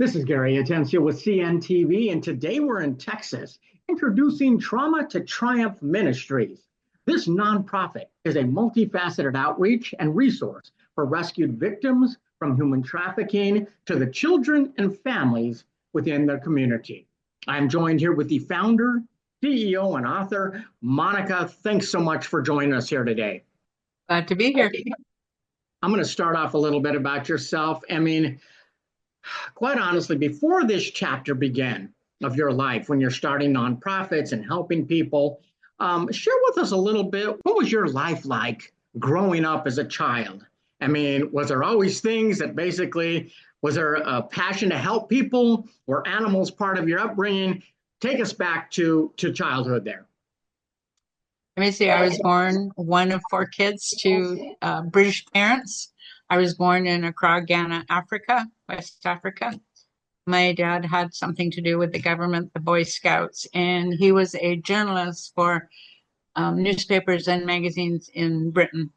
This is Gary Atencio with CNTV, and today we're in Texas, introducing Trauma to Triumph Ministries. This nonprofit is a multifaceted outreach and resource for rescued victims from human trafficking to the children and families within their community. I'm joined here with the founder, CEO, and author, Monica. Thanks so much for joining us here today. Glad to be here. I'm going to start off a little bit about yourself. Quite honestly, before this chapter began of your life, when you're starting nonprofits and helping people, share with us a little bit, what was your life like growing up as a child? Was there always things that was there a passion to help people? Were animals part of your upbringing? Take us back to childhood there. Let me see, I was born one of four kids to British parents. I was born in Accra, Ghana, Africa, West Africa. My dad had something to do with the government, the Boy Scouts, and he was a journalist for newspapers and magazines in Britain.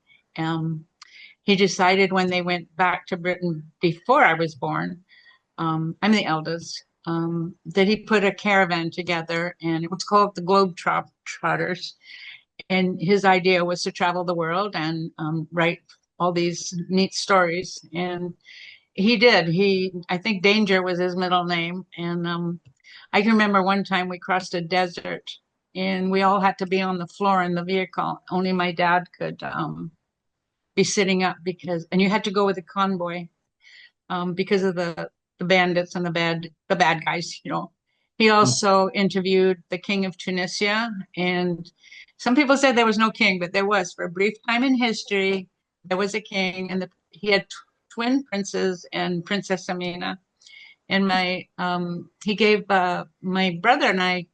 He decided when they went back to Britain before I was born, I'm the eldest, that he put a caravan together, and it was called the Globetrotters. And his idea was to travel the world and write all these neat stories. And he did. I think Danger was his middle name. And I can remember one time we crossed a desert and we all had to be on the floor in the vehicle. Only my dad could be sitting up and you had to go with a convoy because of the bandits and the bad guys, you know. He also interviewed the king of Tunisia, and some people said there was no king, but there was. For a brief time in history, there was a king, and he had twin princes and Princess Amina. And he gave my brother and I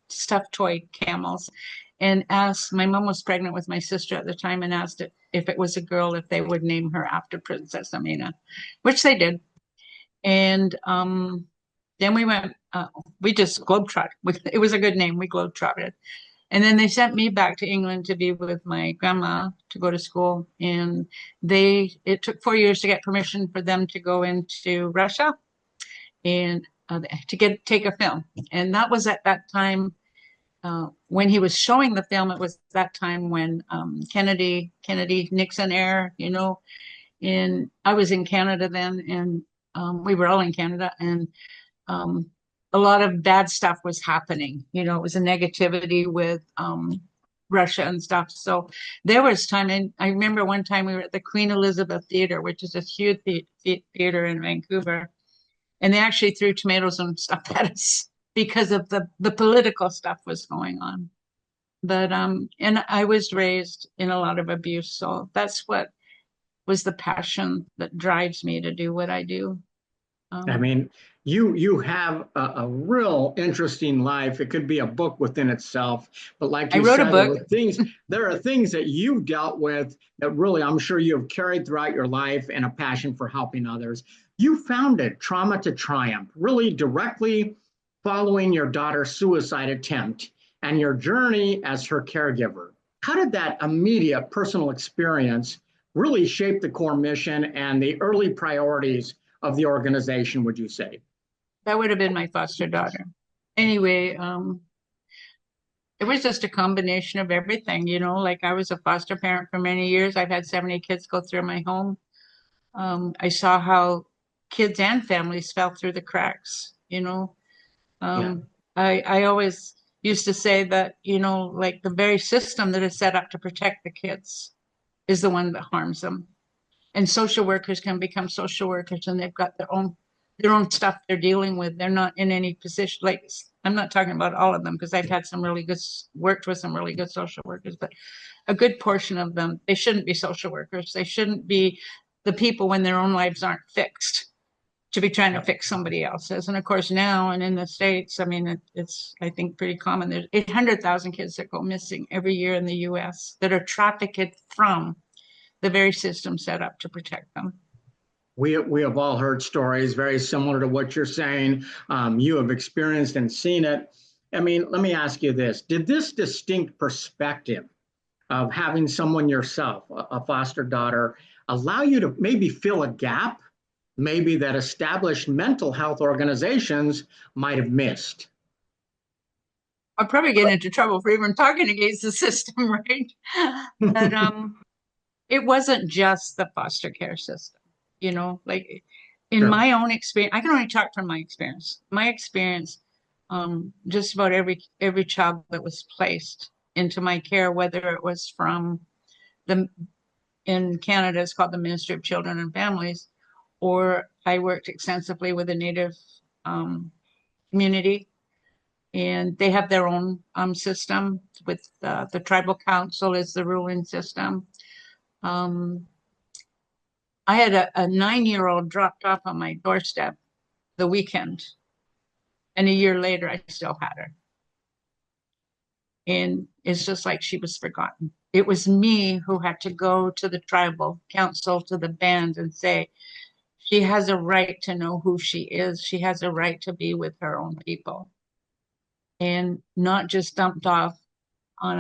stuffed toy camels, and asked. My mom was pregnant with my sister at the time, and asked if it was a girl, if they would name her after Princess Amina, which they did. And then we just globetrotted. It was a good name. We globetrotted. And then they sent me back to England to be with my grandma to go to school. And it took 4 years to get permission for them to go into Russia and to take a film. And that was at that time when he was showing the film. It was that time when Kennedy, Nixon era, you know. And I was in Canada then, and we were all in Canada, and a lot of bad stuff was happening. You know, it was a negativity with Russia and stuff. So there was time, and I remember one time we were at the Queen Elizabeth Theater, which is a huge theater in Vancouver, and they actually threw tomatoes and stuff at us because of the political stuff was going on. But and I was raised in a lot of abuse, so that's what was the passion that drives me to do what I do. You have a real interesting life. It could be a book within itself, but like you said, there are things that you've dealt with that really, I'm sure you have carried throughout your life, and a passion for helping others. You founded Trauma to Triumph, really directly following your daughter's suicide attempt and your journey as her caregiver. How did that immediate personal experience really shape the core mission and the early priorities of the organization, would you say? That would have been my foster daughter. Anyway, it was just a combination of everything, you know. Like, I was a foster parent for many years. I've had 70 kids go through my home. I saw how kids and families fell through the cracks, you know. I always used to say that, you know, like, the very system that is set up to protect the kids is the one that harms them. And social workers can become social workers, and they've got their own stuff they're dealing with. They're not in any position. Like, I'm not talking about all of them, because I've had worked with some really good social workers, but a good portion of them, they shouldn't be social workers. They shouldn't be the people, when their own lives aren't fixed, to be trying to fix somebody else's. And of course now, and in the States, it's, I think, pretty common. There's 800,000 kids that go missing every year in the US that are trafficked from the very system set up to protect them. We have all heard stories very similar to what you're saying. You have experienced and seen it. Let me ask you this. Did this distinct perspective of having someone yourself, a foster daughter, allow you to maybe fill a gap maybe that established mental health organizations might have missed. I'll probably get into trouble for even talking against the system, right? But it wasn't just the foster care system, like in Sure. my own experience. I can only talk from my experience. My experience, just about every child that was placed into my care, whether it was from the in Canada, it's called the Ministry of Children and Families, or I worked extensively with the Native community, and they have their own system with the tribal council is the ruling system. I had a 9-year-old dropped off on my doorstep the weekend, and a year later, I still had her. And it's just like she was forgotten. It was me who had to go to the tribal council, to the band, and say, she has a right to know who she is. She has a right to be with her own people, and not just dumped off on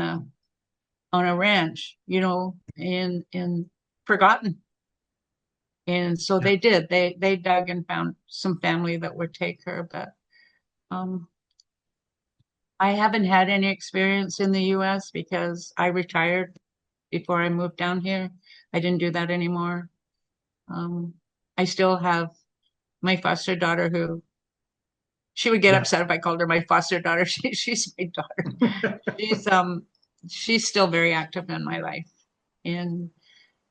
a ranch, and forgotten. And so Yeah. they did. They dug and found some family that would take her, but um, I haven't had any experience in the U.S. because I retired before I moved down here. I didn't do that anymore. Um, I still have my foster daughter who she would get Yeah. upset if I called her my foster daughter. She's my daughter. She's she's still very active in my life, and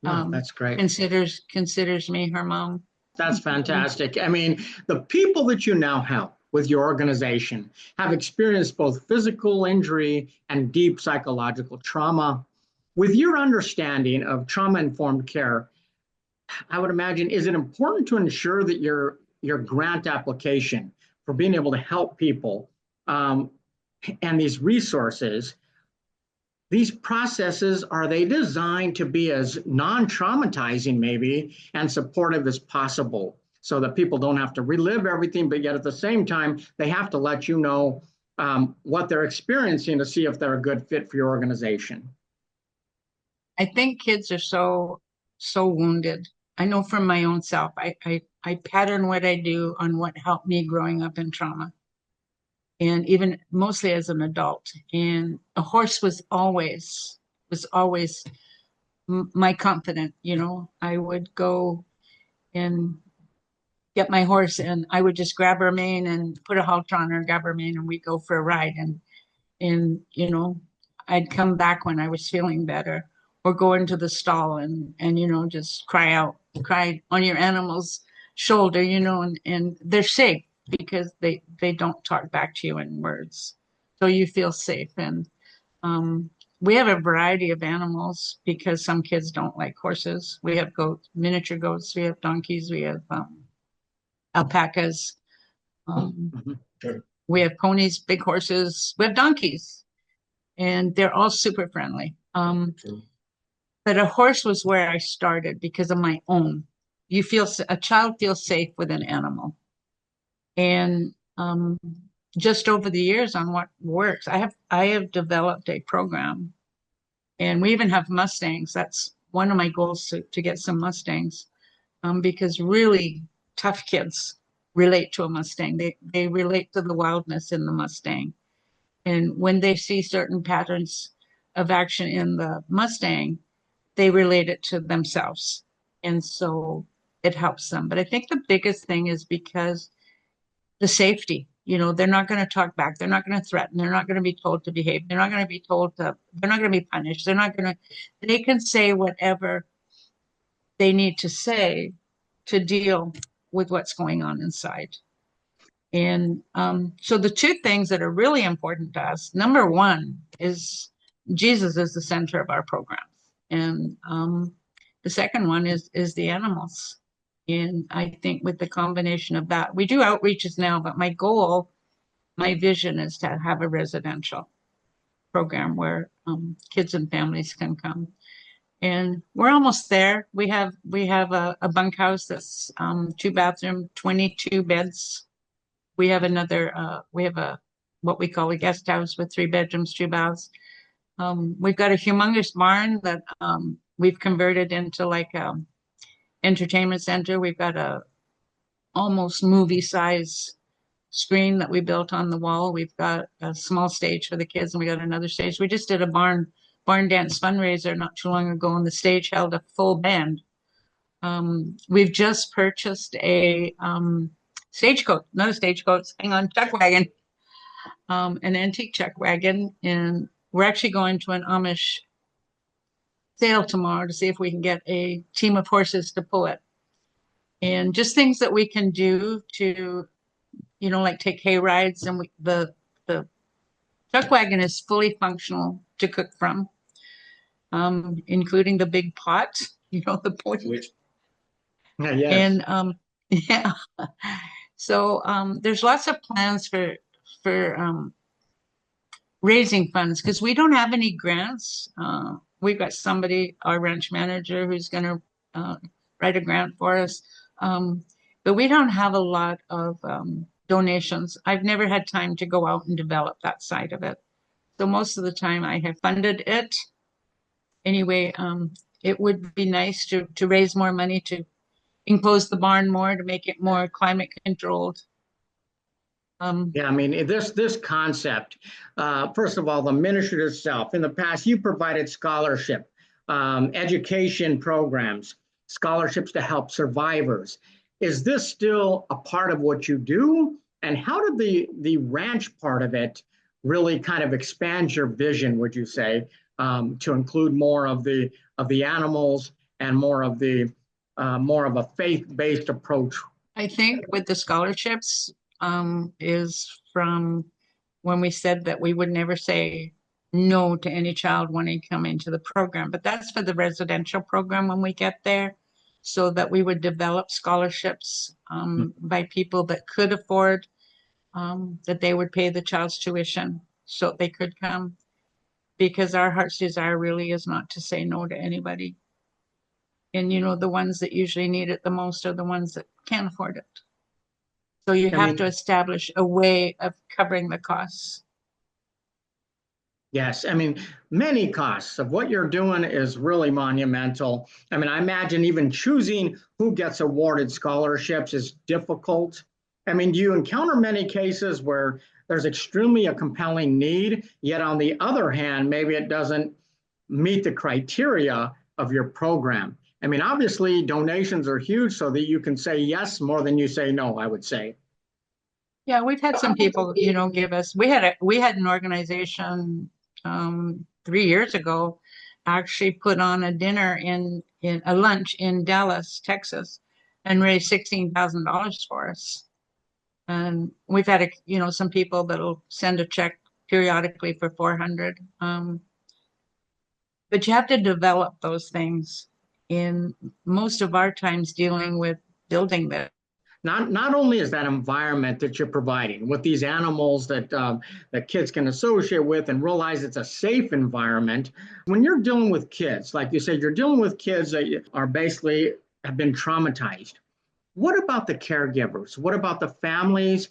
No, that's great. considers me her mom. That's fantastic. I mean, the people that you now help with your organization have experienced both physical injury and deep psychological trauma. With your understanding of trauma-informed care, I would imagine, is it important to ensure that your grant application for being able to help people um, and these resources, these processes, are they designed to be as non-traumatizing maybe and supportive as possible so that people don't have to relive everything, but yet at the same time, they have to let you know what they're experiencing to see if they're a good fit for your organization? I think kids are so wounded. I know from my own self. I pattern what I do on what helped me growing up in trauma, and even mostly as an adult. And a horse was always my confidant. I would go and get my horse, and I would just grab her mane and put a halter on her, and grab her mane, and we'd go for a ride. And I'd come back when I was feeling better, or go into the stall and just cry on your animal's shoulder, and they're safe because they don't talk back to you in words, so you feel safe. And we have a variety of animals because some kids don't like horses. We have goats, miniature goats, we have donkeys, we have alpacas, um, Sure. we have ponies, big horses, we have donkeys, and they're all super friendly. But a horse was where I started because of my own. A child feels safe with an animal, and just over the years on what works, I have developed a program, and we even have Mustangs. That's one of my goals to get some Mustangs, because really tough kids relate to a Mustang. They relate to the wildness in the Mustang, and when they see certain patterns of action in the Mustang, they relate it to themselves. And so it helps them. But I think the biggest thing is because the safety, they're not going to talk back. They're not going to threaten. They're not going to be told to behave. They're not going to be they're not going to be punished. They can say whatever they need to say to deal with what's going on inside. And so the two things that are really important to us, number one is Jesus is the center of our programs. And the second one is the animals. And I think with the combination of that, we do outreaches now, but my vision is to have a residential program where kids and families can come. And we're almost there. We have a bunkhouse that's 2 bathroom, 22 beds. We have a what we call a guest house with 3 bedrooms, 2 baths. We've got a humongous barn that we've converted into like a entertainment center. We've got almost movie size screen that we built on the wall. We've got a small stage for the kids and we got another stage. We just did a barn dance fundraiser not too long ago, and the stage held a full band. We've just purchased a stagecoach, not a stagecoach, hang on, chuck wagon, an antique chuck wagon, and we're actually going to an Amish sale tomorrow to see if we can get a team of horses to pull it. And just things that we can do to, like take hay rides, and the chuck wagon is fully functional to cook from, including the big pot, the point. Yes. And yeah, so there's lots of plans for raising funds because we don't have any grants. We've got somebody, our ranch manager, who's going to write a grant for us. But we don't have a lot of donations. I've never had time to go out and develop that side of it. So most of the time I have funded it. Anyway, it would be nice to raise more money to enclose the barn more, to make it more climate controlled. Yeah, I mean, this concept, first of all, the ministry itself, in the past, you provided scholarship, education programs, scholarships to help survivors. Is this still a part of what you do? And how did the ranch part of it really kind of expand your vision, would you say, to include more of the animals and more of a faith-based approach? I think with the scholarships, is from when we said that we would never say no to any child wanting to come into the program. But that's for the residential program when we get there, so that we would develop scholarships by people that could afford, that they would pay the child's tuition so they could come. Because our heart's desire really is not to say no to anybody. And the ones that usually need it the most are the ones that can't afford it. So you have to establish a way of covering the costs. Yes, I mean, many costs of what you're doing is really monumental. I mean, I imagine even choosing who gets awarded scholarships is difficult. I mean, do you encounter many cases where there's extremely a compelling need, yet on the other hand, maybe it doesn't meet the criteria of your program? I mean, obviously donations are huge so that you can say yes more than you say no, I would say. Yeah, we've had some people, give us, we had an organization 3 years ago actually put on a dinner in a lunch in Dallas, Texas, and raised $16,000 for us. And we've had some people that'll send a check periodically for 400. But you have to develop those things in most of our times dealing with building this. Not only is that environment that you're providing with these animals that kids can associate with and realize it's a safe environment. When you're dealing with kids, like you said, you're dealing with kids that are basically have been traumatized. What about the caregivers? What about the families?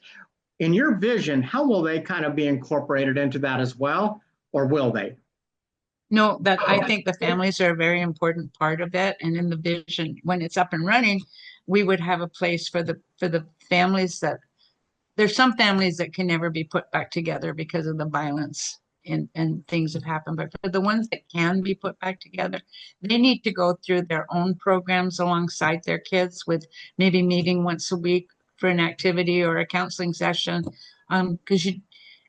In your vision, how will they kind of be incorporated into that as well, or will they? No, that I think the families are a very important part of it. And in the vision, when it's up and running, we would have a place for the families that there's some families that can never be put back together because of the violence and things that happen. But for the ones that can be put back together, they need to go through their own programs alongside their kids, with maybe meeting once a week for an activity or a counseling session. Because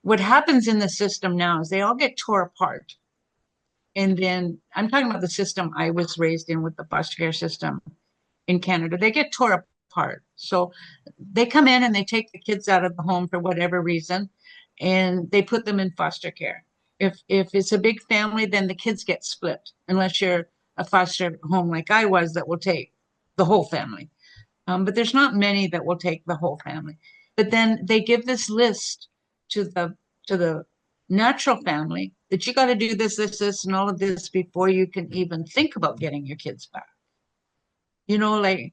what happens in the system now is they all get tore apart. And then I'm talking about the system I was raised in with the foster care system in Canada. They get tore apart. So they come in and they take the kids out of the home for whatever reason, and they put them in foster care. If it's a big family, then the kids get split, unless you're a foster home like I was that will take the whole family. But there's not many that will take the whole family. But then they give this list to the natural family that you got to do this, and all of this before you can even think about getting your kids back. Like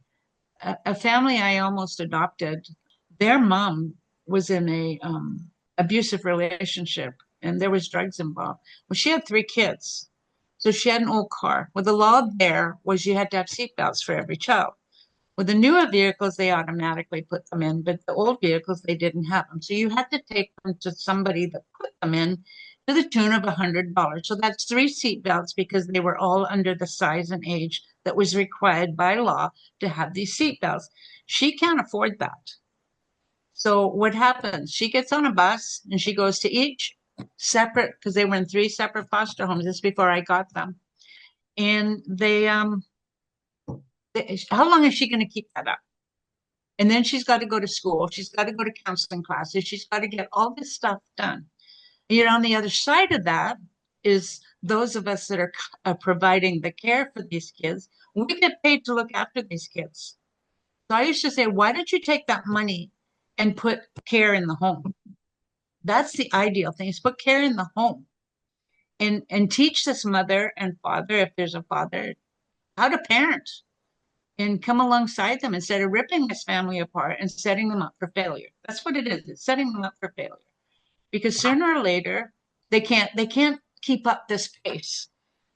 a family I almost adopted, their mom was in a abusive relationship and there was drugs involved. Well, she had 3 kids. So she had an old car. Well, the law there was you had to have seatbelts for every child. Well, the newer vehicles, they automatically put them in, but the old vehicles, they didn't have them. So you had to take them to somebody that put them in to the tune of $100. So that's 3 seatbelts because they were all under the size and age that was required by law to have these seatbelts. She can't afford that. So what happens? She gets on a bus and she goes to each separate, because they were in 3 separate foster homes. This is before I got them. And how long is she going to keep that up? And then she's got to go to school. She's got to go to counseling classes. She's got to get all this stuff done. And yet on the other side of that is those of us that are providing the care for these kids. We get paid to look after these kids. So I used to say, why don't you take that money and put care in the home? That's the ideal thing, is put care in the home and teach this mother and father, if there's a father, how to parent and come alongside them instead of ripping this family apart and setting them up for failure. That's what it is. It's setting them up for failure. Because sooner or later, they can't keep up this pace.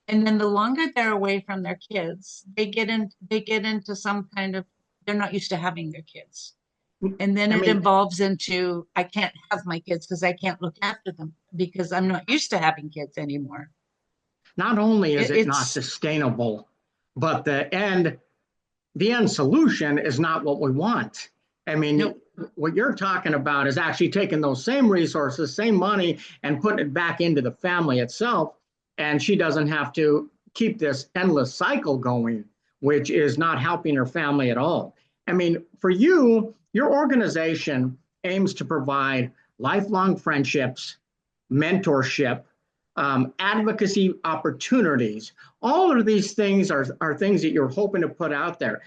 And then the longer they're away from their kids, they get into some kind of, they're not used to having their kids. And then it evolves into, I can't have my kids because I can't look after them because I'm not used to having kids anymore. Not only is it not sustainable, but the end solution is not what we want. I mean, nope. What you're talking about is actually taking those same resources, same money, and putting it back into the family itself. And she doesn't have to keep this endless cycle going, which is not helping her family at all. I mean, for you, your organization aims to provide lifelong friendships, mentorship, advocacy opportunities. All of these things are things that you're hoping to put out there.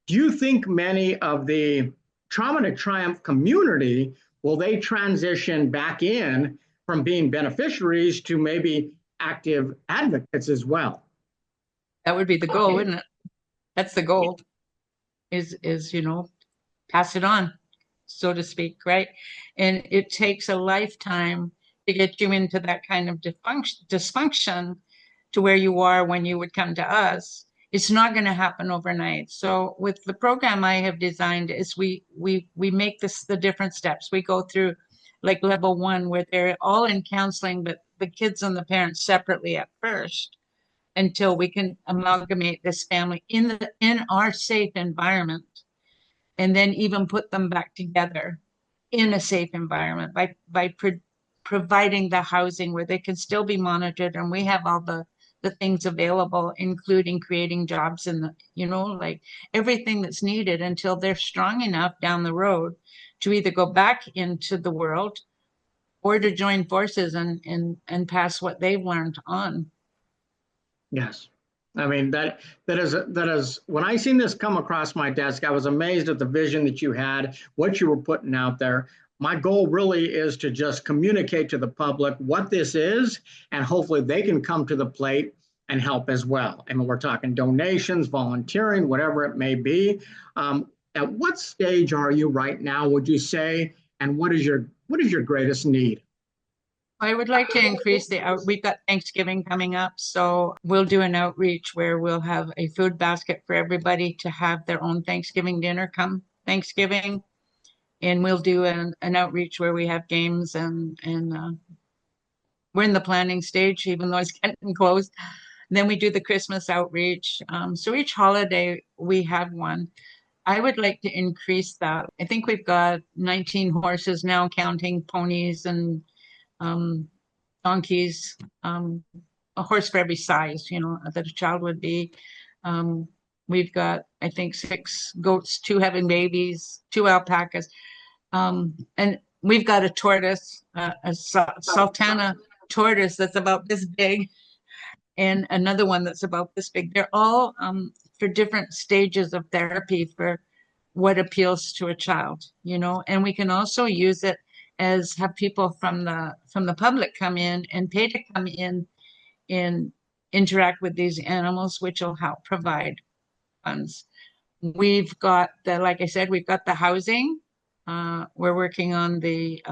Do you think many of the Trauma to Triumph community, will they transition back in from being beneficiaries to maybe active advocates as well? That would be the goal, wouldn't it? That's the goal, is pass it on, so to speak, right? And it takes a lifetime to get you into that kind of dysfunction to where you are when you would come to us. It's not going to happen overnight. So with the program I have designed is we make this the different steps. We go through like level 1 where they're all in counseling, but the kids and the parents separately at first, until we can amalgamate this family in our safe environment, and then even put them back together in a safe environment by providing the housing where they can still be monitored, and we have all the things available, including creating jobs and like everything that's needed until they're strong enough down the road to either go back into the world or to join forces and pass what they've learned on. Yes. I mean, that is when I seen this come across my desk, I was amazed at the vision that you had, what you were putting out there. My goal really is to just communicate to the public what this is, and hopefully they can come to the plate and help as well. I mean, we're talking donations, volunteering, whatever it may be. At what stage are you right now, would you say, and what is your greatest need? I would like to increase we've got Thanksgiving coming up, so we'll do an outreach where we'll have a food basket for everybody to have their own Thanksgiving dinner come Thanksgiving. And we'll do an outreach where we have games and we're in the planning stage, even though it's getting close. And then we do the Christmas outreach. So each holiday we have one. I would like to increase that. I think we've got 19 horses now, counting ponies and donkeys, a horse for every size, that a child would be. We've got, I think, 6 goats, 2 having babies, 2 alpacas. And we've got a tortoise, a sultana tortoise that's about this big, and another one that's about this big. They're all for different stages of therapy for what appeals to a child, and we can also use it as have people from the public come in and pay to come in and interact with these animals, which will help provide funds. We've got like I said, we've got the housing. We're working on the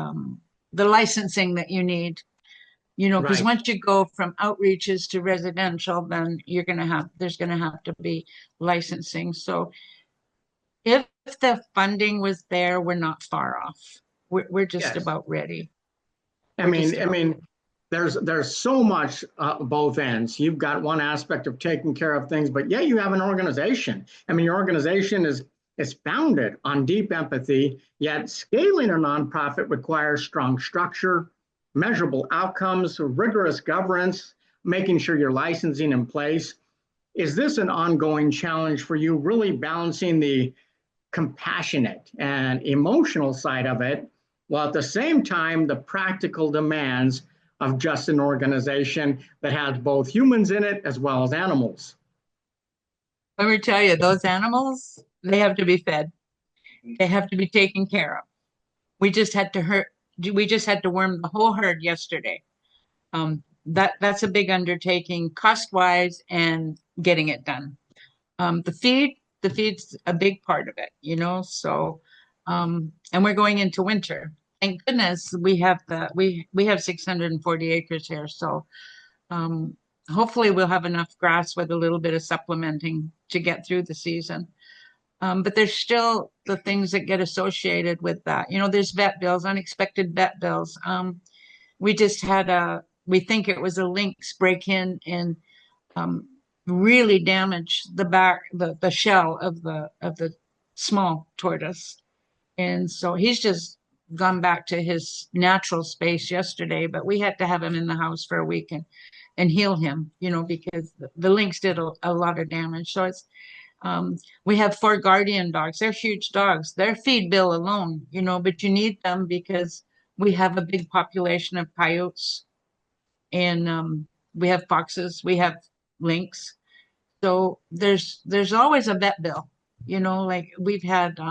licensing that you need, because once you go from outreaches to residential, then there's going to have to be licensing. So If the funding was there, we're not far off. We're just Yes. about ready. I mean, there's so much both ends. You've got one aspect of taking care of things, but yeah, you have an organization. I mean, your organization is founded on deep empathy, yet scaling a nonprofit requires strong structure, measurable outcomes, rigorous governance, making sure your licensing in place. Is this an ongoing challenge for you, really balancing the compassionate and emotional side of it, while at the same time, the practical demands of just an organization that has both humans in it as well as animals? Let me tell you, those animals, they have to be fed. They have to be taken care of. We just had to worm the whole herd yesterday. That's a big undertaking, cost wise and getting it done. The feed's a big part of it, you know. So, and we're going into winter. Thank goodness we have 640 acres here. So, um, hopefully we'll have enough grass with a little bit of supplementing to get through the season. But there's still the things that get associated with that. You know, there's vet bills, unexpected vet bills. We just had we think it was a lynx break in and um, really damage the shell of the small tortoise. And so he's just gone back to his natural space yesterday, but we had to have him in the house for a week and heal him, you know, because the lynx did a lot of damage. So we have 4 guardian dogs. They're huge dogs. Their feed bill alone, you know, but you need them because we have a big population of coyotes and we have foxes, we have lynx. So there's always a vet bill, you know, like we've had 2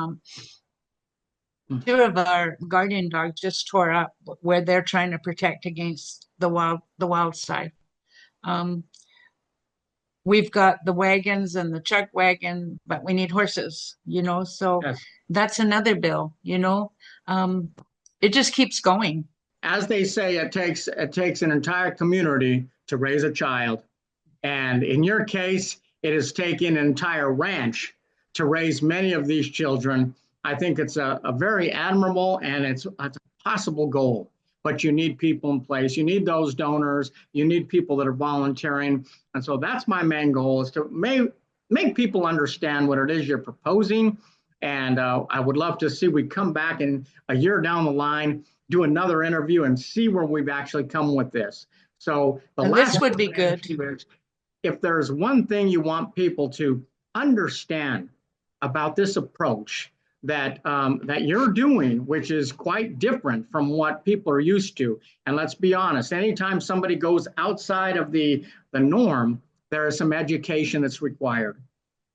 of our guardian dogs just tore up where they're trying to protect against the wild side. Um, we've got the wagons and the chuck wagon, but we need horses, you know, so Yes. that's another bill, you know. Um, it just keeps going. As they say, it takes an entire community to raise a child. And in your case, it has taken an entire ranch to raise many of these children. I think it's a very admirable and it's a possible goal. But you need people in place. You need those donors. You need people that are volunteering. And so that's my main goal is to make people understand what it is you're proposing. And I would love to see we come back in a year down the line, do another interview and see where we've actually come with this. So the And last this would be good. if there's one thing you want people to understand about this approach that you're doing, which is quite different from what people are used to. And let's be honest, anytime somebody goes outside of the norm, there is some education that's required.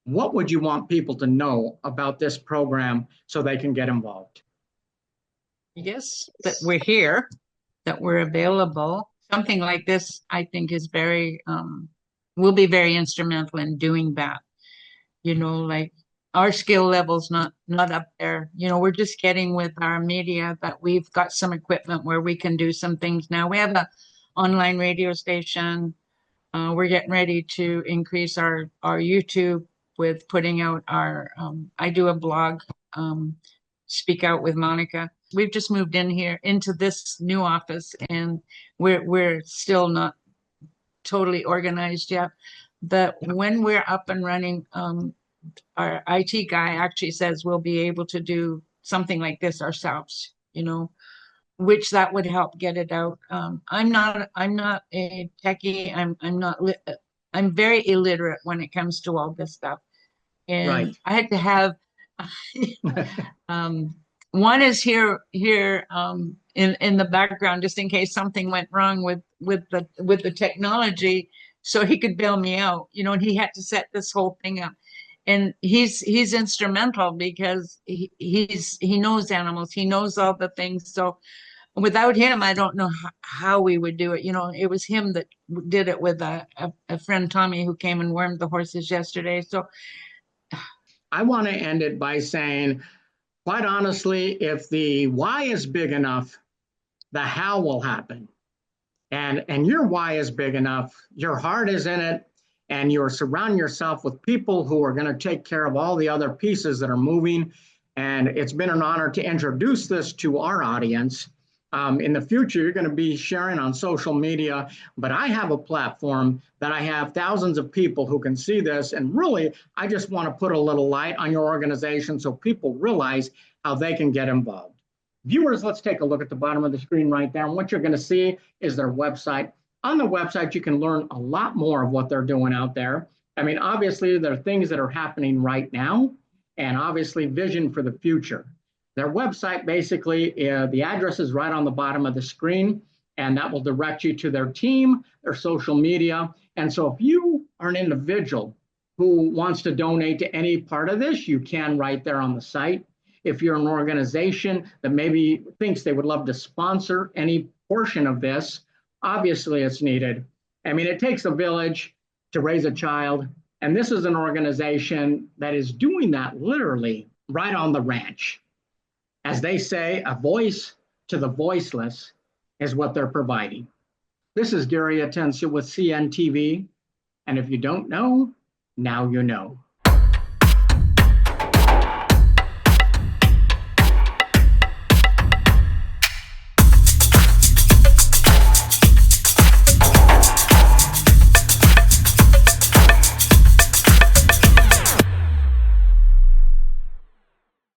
What would you want people to know about this program so they can get involved? Yes, that we're here, that we're available. Something like this, I think, is will be very instrumental in doing that. You know, like our skill level's not up there. You know, we're just getting with our media, but we've got some equipment where we can do some things now. We have a online radio station. We're getting ready to increase our YouTube with putting out our. I do a blog, Speak Out with Monica. We've just moved in here into this new office, and we're still not totally organized yet. But when we're up and running, our IT guy actually says we'll be able to do something like this ourselves, you know, which that would help get it out. I'm not a techie. I'm very illiterate when it comes to all this stuff. And Right. I had to have um, one is here in the background just in case something went wrong with the technology, so he could bail me out, you know. And he had to set this whole thing up, and he's instrumental because he knows animals, he knows all the things. So without him, I don't know how we would do it. You know, it was him that did it with a friend Tommy who came and wormed the horses yesterday. So I want to end it by saying, quite honestly, if the why is big enough, the how will happen. And your why is big enough, your heart is in it, and you're surrounding yourself with people who are going to take care of all the other pieces that are moving. And it's been an honor to introduce this to our audience. In the future, you're going to be sharing on social media, but I have a platform that I have thousands of people who can see this. And really, I just want to put a little light on your organization so people realize how they can get involved. Viewers, let's take a look at the bottom of the screen right there. And what you're going to see is their website. On the website, you can learn a lot more of what they're doing out there. I mean, obviously, there are things that are happening right now, and obviously vision for the future. Their website, basically, the address is right on the bottom of the screen, and that will direct you to their team, their social media. And so if you are an individual who wants to donate to any part of this, you can right there on the site. If you're an organization that maybe thinks they would love to sponsor any portion of this, obviously it's needed. I mean, it takes a village to raise a child, and this is an organization that is doing that literally right on the ranch. As they say, a voice to the voiceless is what they're providing. This is Gary Atencio with CNTV, and if you don't know, now you know.